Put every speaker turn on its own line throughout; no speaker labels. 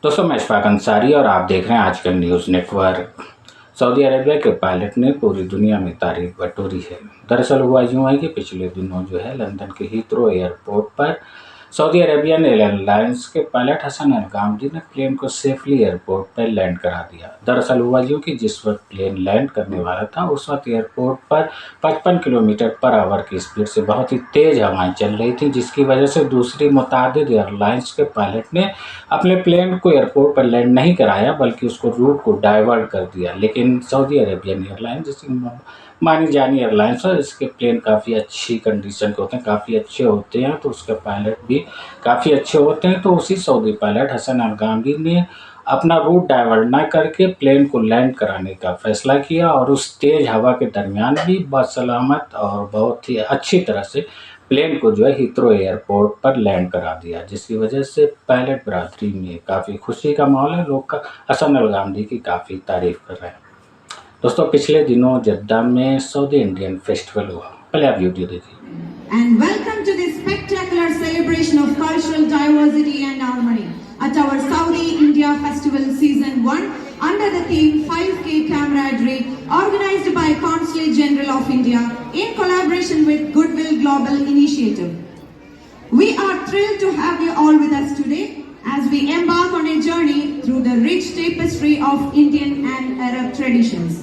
दोस्तों, मैं इशफाक अंसारी और आप देख रहे हैं आजकल न्यूज़ नेटवर्क। सऊदी अरेबिया के पायलट ने पूरी दुनिया में तारीफ बटोरी है। दरअसल हुआ यूँ है कि पिछले दिनों लंदन के हीथ्रो एयरपोर्ट पर सऊदी अरेबियन एयरलाइंस के पायलट हसन अल गामदी ने प्लेन को सेफली एयरपोर्ट पर लैंड करा दिया। दरअसल हुआ यूँ कि जिस वक्त प्लेन लैंड करने वाला था उस वक्त एयरपोर्ट पर 55 किलोमीटर पर आवर की स्पीड से बहुत ही तेज़ हवाएं चल रही थी, जिसकी वजह से दूसरी मुतादिद एयरलाइंस के पायलट ने अपने प्लेन को एयरपोर्ट पर लैंड नहीं कराया बल्कि उसको रूट को डाइवर्ट कर दिया। लेकिन सऊदी अरेबियन एयरलाइंस जिसकी मानी जानी एयरलाइंस है, इसके प्लेन काफ़ी अच्छी कंडीशन के होते हैं, काफ़ी अच्छे होते हैं, तो उसके पायलट भी काफ़ी अच्छे होते हैं। तो उसी सऊदी पायलट हसन अल गामदी ने अपना रूट डाइवर्ट ना करके प्लेन को लैंड कराने का फैसला किया और उस तेज़ हवा के दरमियान भी बसलामत और बहुत ही अच्छी तरह से प्लेन को हीथ्रो एयरपोर्ट पर लैंड करा दिया, जिसकी वजह से पायलट बरादरी में काफ़ी खुशी का माहौल है। लोग हसन अल गामदी की काफ़ी तारीफ कर रहे हैं। दोस्तों, पिछले दिनों जद्दा में सऊदी इंडियन फेस्टिवल हुआ। पहले आप वीडियो देखिए।
And welcome to this spectacular celebration of cultural diversity and harmony at our Saudi India Festival Season 1 under the theme 5K Camaraderie, organized by Consulate General of India in collaboration with Goodwill Global Initiative. We are thrilled to have you all with us today as we embark on a journey through the rich tapestry of Indian and Arab traditions.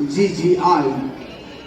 GGI.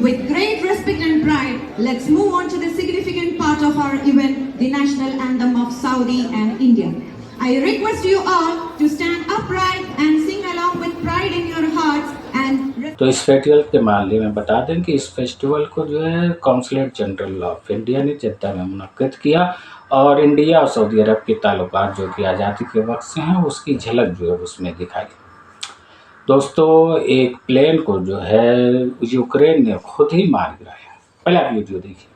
With great respect and pride, let's move on to the significant part of our event, the national anthem of Saudi and India. I request you all to stand upright and sing along with pride in your hearts and
तो इस festival के मामले में बता दें कि इस festival को कॉन्सुलेट जनरल ऑफ इंडिया ने जद्दा में मुनक्किद किया और इंडिया और सऊदी अरब के ताल्लुकात कि आज़ादी के वक्त से हैं, उसकी झलक उसमें दिखाई। दोस्तों, एक प्लेन को यूक्रेन ने खुद ही मार गिराया। पहले आप वीडियो देखिए।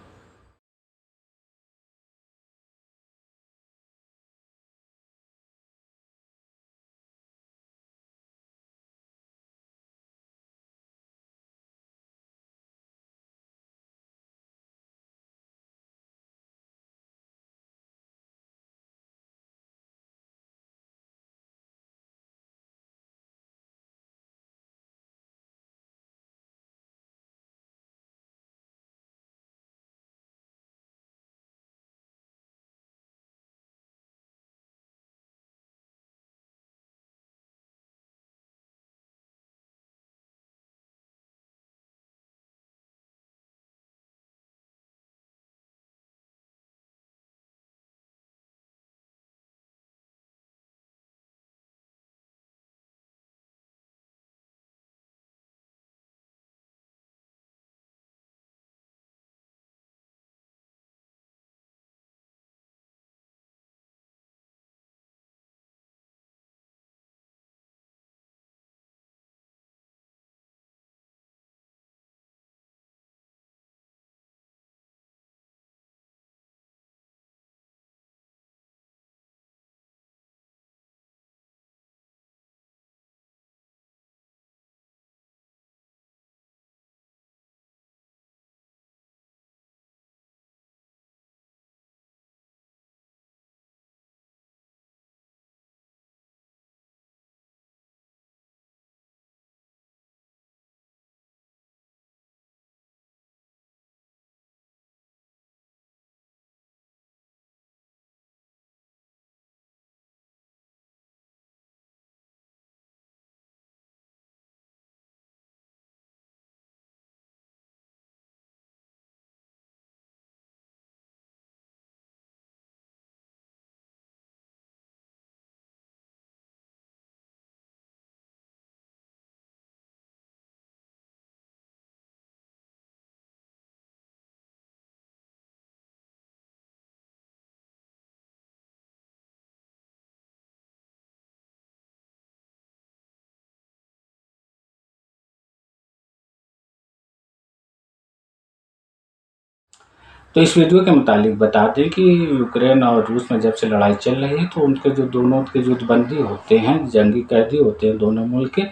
तो इस वीडियो के मुतालिक बता दें कि यूक्रेन और रूस में जब से लड़ाई चल रही है तो उनके जो दोनों के युद्धबंदी होते हैं, जंगी कैदी होते हैं दोनों मुल्क के,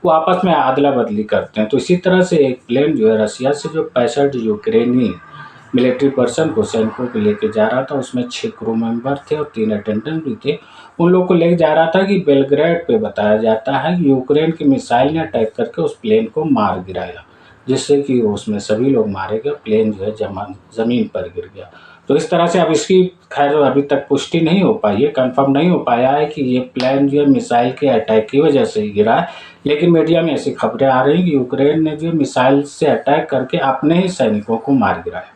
वो आपस में अदला बदली करते हैं। तो इसी तरह से एक प्लेन जो है रसिया से जो 65 यूक्रेनी मिलिट्री पर्सन को, सैनिकों को लेके जा रहा था, उसमें 6 क्रू मेंबर थे और 3 अटेंडेंट भी थे। उन लोग को लेके जा रहा था कि बेलग्रेड पे बताया जाता है कि यूक्रेन की मिसाइल ने अटैक करके उस प्लेन को मार गिराया, जिससे कि उसमें सभी लोग मारे गए, प्लेन जो है ज़मीन पर गिर गया। तो इस तरह से अब इसकी खैर अभी तक पुष्टि नहीं हो पाई है, कंफर्म नहीं हो पाया है कि ये प्लेन जो है मिसाइल के अटैक की वजह से ही गिरा है, लेकिन मीडिया में ऐसी खबरें आ रही हैं कि यूक्रेन ने जो मिसाइल से अटैक करके अपने ही सैनिकों को मार गिराया।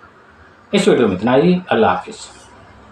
इस वीडियो में इतना ही। अल्लाह हाफिज़।